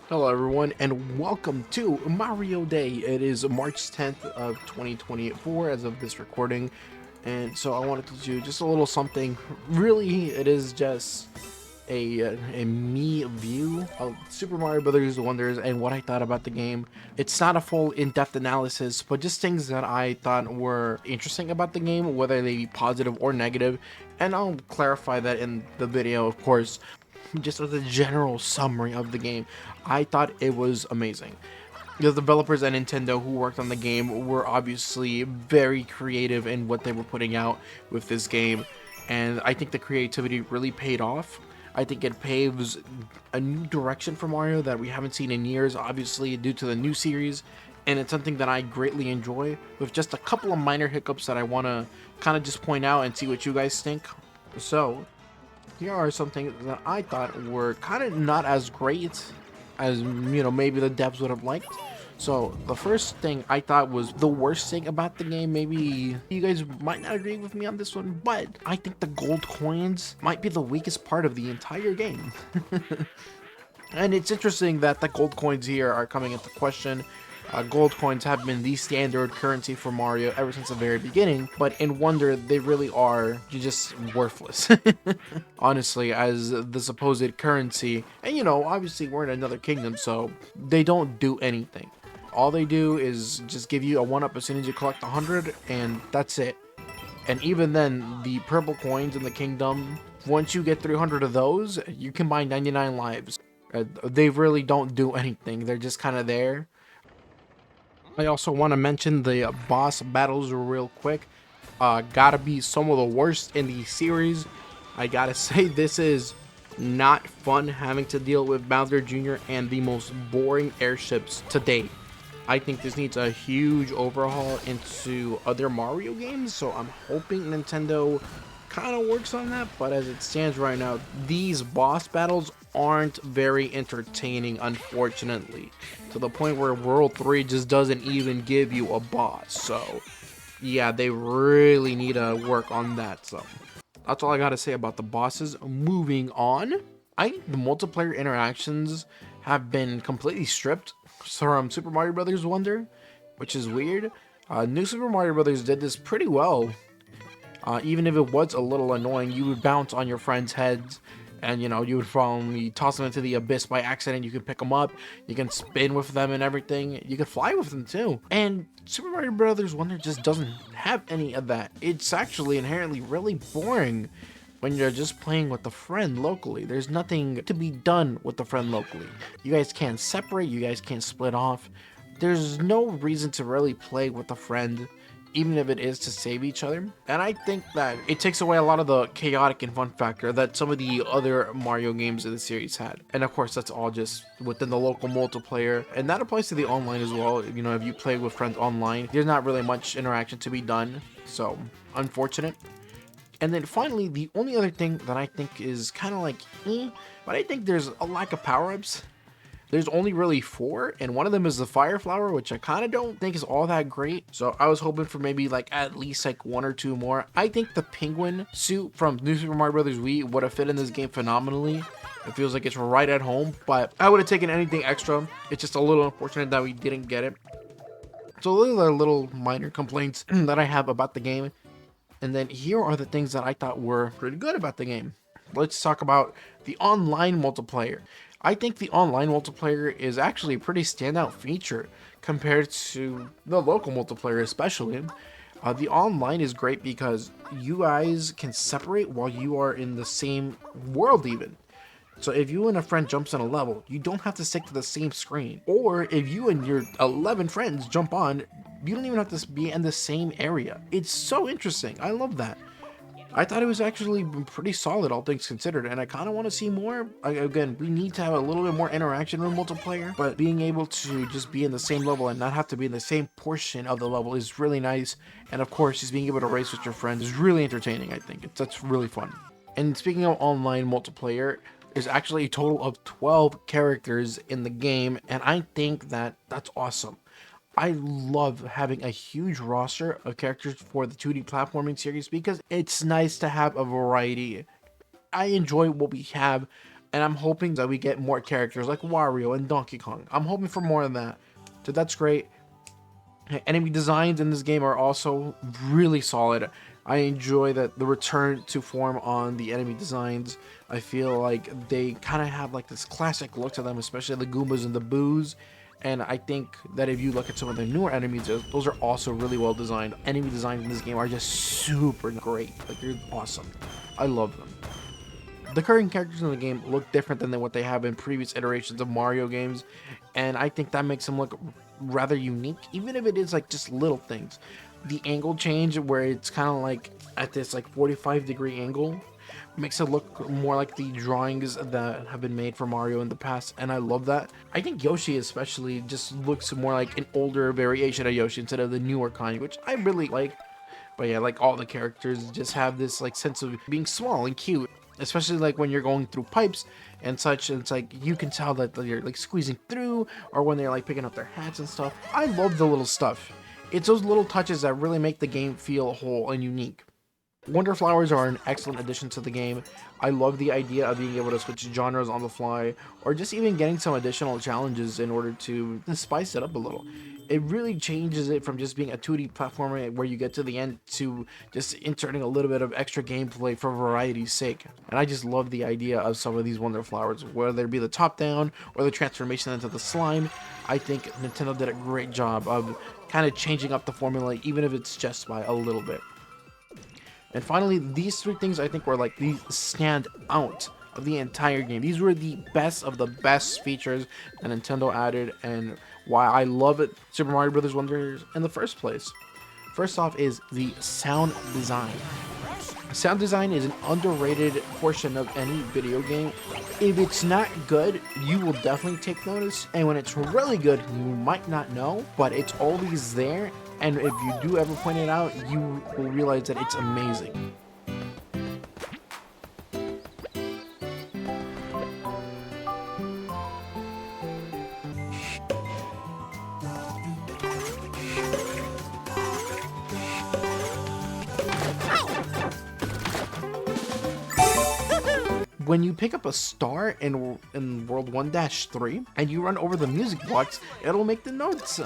Hello everyone and welcome to Mario Day. It is March 10th of 2024 as of this recording, and so I wanted to do just a little something. Really, it is just a me view of Super Mario Brothers Wonders and what I thought about the game. It's not a full in-depth analysis, but just things that I thought were interesting about the game, whether they be positive or negative, and I'll clarify that in the video, of course. Just as a general summary of the game, I thought it was amazing. The developers at Nintendo who worked on the game were obviously very creative in what they were putting out with this game, and I think the creativity really paid off. I think it paves a new direction for Mario that we haven't seen in years, obviously due to the new series, and it's something that I greatly enjoy, with just a couple of minor hiccups that I want to kind of just point out and see what you guys think. So, here are some things that I thought were kind of not as great as, maybe the devs would have liked. So the first thing I thought was the worst thing about the game. Maybe you guys might not agree with me on this one, but I think the gold coins might be the weakest part of the entire game. And it's interesting that the gold coins here are coming into question. Gold coins have been the standard currency for Mario ever since the very beginning, but in Wonder, they really are just worthless. Honestly, as the supposed currency. And obviously we're in another kingdom, so they don't do anything. All they do is just give you a 1-up as soon as you collect 100, and that's it. And even then, the purple coins in the kingdom, once you get 300 of those, you can buy 99 lives. They really don't do anything. They're just kind of there. I also want to mention the boss battles real quick. Gotta be some of the worst in the series. I gotta say, this is not fun having to deal with Bowser Jr. and the most boring airships to date. I think this needs a huge overhaul into other Mario games, so I'm hoping Nintendo kind of works on that, but as it stands right now, these boss battles aren't very entertaining, unfortunately, to the point where World 3 just doesn't even give you a boss. So yeah, they really need to work on that. So that's all I gotta say about the bosses. Moving on, I think the multiplayer interactions have been completely stripped from Super Mario Brothers Wonder, which is weird. New Super Mario Brothers did this pretty well. Even if it was a little annoying, you would bounce on your friends' heads, and you would probably toss them into the abyss by accident. You can pick them up, you can spin with them and everything. You can fly with them too. And Super Mario Brothers Wonder just doesn't have any of that. It's actually inherently really boring when you're just playing with a friend locally. There's nothing to be done with a friend locally. You guys can't separate, you guys can't split off. There's no reason to really play with a friend, even if it is to save each other. And I think that it takes away a lot of the chaotic and fun factor that some of the other Mario games in the series had. And of course, that's all just within the local multiplayer. And that applies to the online as well. If you play with friends online, there's not really much interaction to be done. So, unfortunate. And then finally, the only other thing that I think is kind of like, but I think there's a lack of power-ups. There's only really 4, and one of them is the Fire Flower, which I kind of don't think is all that great. So I was hoping for maybe like at least like 1 or 2 more. I think the penguin suit from New Super Mario Bros. Wii would have fit in this game phenomenally. It feels like it's right at home, but I would have taken anything extra. It's just a little unfortunate that we didn't get it. So those are little minor complaints that I have about the game. And then here are the things that I thought were pretty good about the game. Let's talk about the online multiplayer. I think the online multiplayer is actually a pretty standout feature compared to the local multiplayer especially. The online is great because you guys can separate while you are in the same world even. So if you and a friend jumps on a level, you don't have to stick to the same screen. Or if you and your 11 friends jump on, you don't even have to be in the same area. It's so interesting. I love that. I thought it was actually pretty solid, all things considered, and I kind of want to see more. Again, we need to have a little bit more interaction with multiplayer, but being able to just be in the same level and not have to be in the same portion of the level is really nice. And of course, just being able to race with your friends is really entertaining, I think. That's really fun. And speaking of online multiplayer, there's actually a total of 12 characters in the game, and I think that that's awesome. I love having a huge roster of characters for the 2D platforming series because it's nice to have a variety. I enjoy what we have. And I'm hoping that we get more characters like Wario and Donkey Kong. I'm hoping for more of that. So that's great. Enemy designs in this game are also really solid. I enjoy that the return to form on the enemy designs. I feel like they kind of have like this classic look to them, especially the Goombas and the Boos. And I think that if you look at some of the newer enemies, those are also really well designed. Enemy designs in this game are just super great. Like, they're awesome. I love them. The current characters in the game look different than what they have in previous iterations of Mario games, and I think that makes them look rather unique, even if it is like just little things. The angle change, where it's kind of like at this like 45-degree angle, makes it look more like the drawings that have been made for Mario in the past, and I love that. I think Yoshi especially just looks more like an older variation of Yoshi instead of the newer kind, which I really like. But yeah, like all the characters just have this like sense of being small and cute, especially like when you're going through pipes and such. And it's like you can tell that they're like squeezing through, or when they're like picking up their hats and stuff. I love the little stuff. It's those little touches that really make the game feel whole and unique. Wonder Flowers are an excellent addition to the game. I love the idea of being able to switch genres on the fly, or just even getting some additional challenges in order to spice it up a little. It really changes it from just being a 2D platformer where you get to the end to just inserting a little bit of extra gameplay for variety's sake. And I just love the idea of some of these Wonder Flowers, whether it be the top down or the transformation into the slime. I think Nintendo did a great job of kind of changing up the formula, even if it's just by a little bit. And finally, these three things I think were like the stand out of the entire game. These were the best of the best features that Nintendo added, and why I love it, Super Mario Bros. Wonder in the first place. First off is the sound design. Sound design is an underrated portion of any video game. If it's not good, you will definitely take notice, and when it's really good, you might not know, but it's always there. And if you do ever point it out, you will realize that it's amazing. When you pick up a star in World 1-3 and you run over the music blocks, it'll make the notes.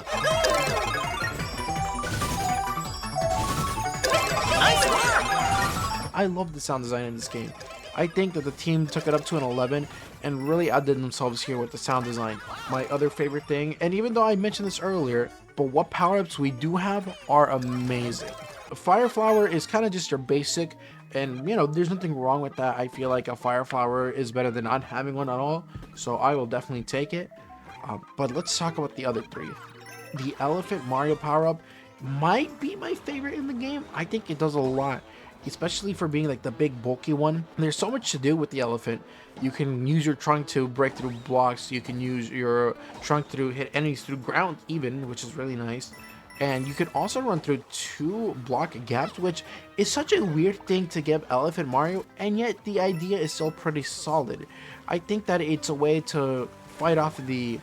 I love the sound design in this game. I think that the team took it up to an 11 and really outdid themselves here with the sound design. My other favorite thing, and even though I mentioned this earlier, but what power-ups we do have are amazing. Fire Flower is kind of just your basic, and you know, there's nothing wrong with that. I feel like a Fire Flower is better than not having one at all, so I will definitely take it. But let's talk about the other three. The Elephant Mario power-up might be my favorite in the game. I think it does a lot, especially for being like the big bulky one. There's so much to do with the elephant. You can use your trunk to break through blocks. You can use your trunk to hit enemies through ground even, which is really nice. And you can also run through 2 block gaps, which is such a weird thing to give Elephant Mario, and yet the idea is still pretty solid. I think that it's a way to fight off the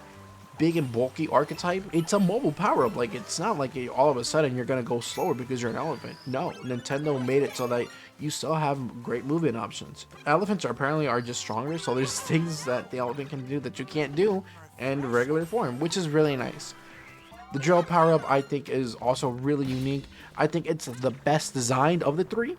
big and bulky archetype. It's a mobile power-up. Like, it's not like all of a sudden you're gonna go slower because you're an elephant. No, Nintendo made it so that you still have great movement options. Elephants are just stronger, so there's things that the elephant can do that you can't do in regular form, which is really nice. The drill power-up I think is also really unique. I think it's the best designed of the 3.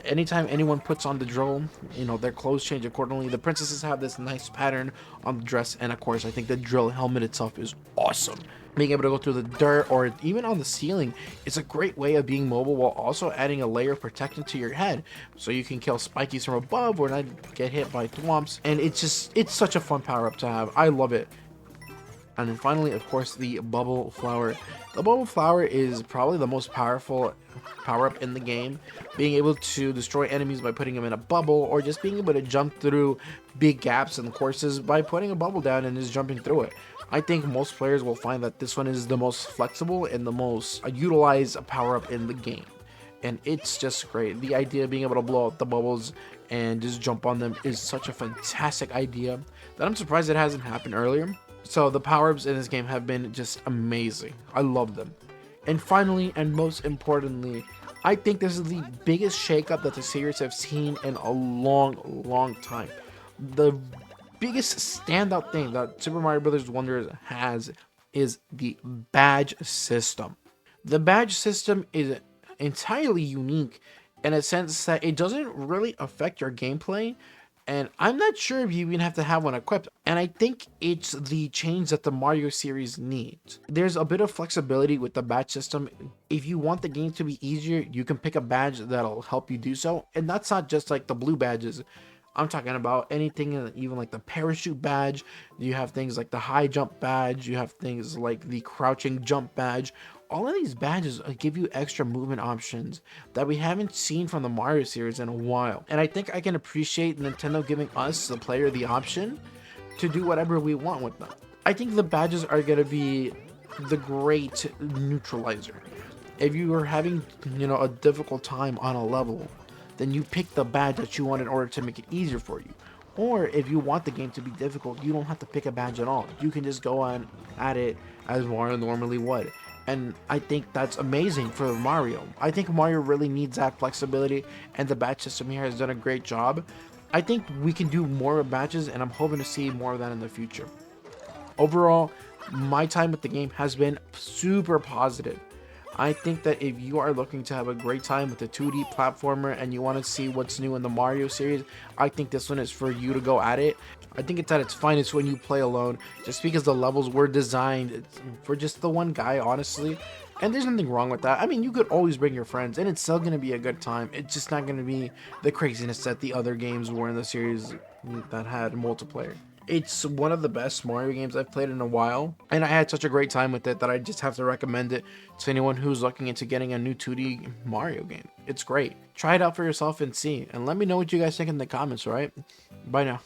Anytime anyone puts on the drill, you know, their clothes change accordingly. The princesses have this nice pattern on the dress, and of course I think the drill helmet itself is awesome. Being able to go through the dirt or even on the ceiling is a great way of being mobile, while also adding a layer of protection to your head, so you can kill spikies from above or not get hit by thwomps. And it's such a fun power-up to have. I love it. And then finally, of course, the Bubble Flower. The Bubble Flower is probably the most powerful power-up in the game. Being able to destroy enemies by putting them in a bubble, or just being able to jump through big gaps in courses by putting a bubble down and just jumping through it. I think most players will find that this one is the most flexible and the most utilized power-up in the game. And it's just great. The idea of being able to blow up the bubbles and just jump on them is such a fantastic idea that I'm surprised it hasn't happened earlier. So the power-ups in this game have been just amazing. I love them. And finally, and most importantly, I think this is the biggest shakeup that the series have seen in a long time. The biggest standout thing that Super Mario Brothers Wonders has is the badge system. The badge system is entirely unique in a sense that it doesn't really affect your gameplay, and I'm not sure if you even have to have one equipped. And I think it's the change that the Mario series needs. There's a bit of flexibility with the badge system. If you want the game to be easier, you can pick a badge that'll help you do so. And that's not just like the blue badges. I'm talking about anything, even like the parachute badge. You have things like the high jump badge. You have things like the crouching jump badge. All of these badges give you extra movement options that we haven't seen from the Mario series in a while. And I think I can appreciate Nintendo giving us, the player, the option to do whatever we want with them. I think the badges are going to be the great neutralizer. If you are having, a difficult time on a level, then you pick the badge that you want in order to make it easier for you. Or if you want the game to be difficult, you don't have to pick a badge at all. You can just go on at it as Mario normally would. And I think that's amazing for Mario. I think Mario really needs that flexibility, and the badge system here has done a great job. I think we can do more with badges, and I'm hoping to see more of that in the future. Overall, my time with the game has been super positive. I think that if you are looking to have a great time with a 2D platformer and you want to see what's new in the Mario series, I think this one is for you to go at it. I think it's at its finest when you play alone, just because the levels were designed for just the one guy, honestly. And there's nothing wrong with that. I mean, you could always bring your friends, and it's still going to be a good time. It's just not going to be the craziness that the other games were in the series that had multiplayer. It's one of the best Mario games I've played in a while, and I had such a great time with it that I just have to recommend it to anyone who's looking into getting a new 2D Mario game. It's great. Try it out for yourself and see, and let me know what you guys think in the comments, alright? Bye now.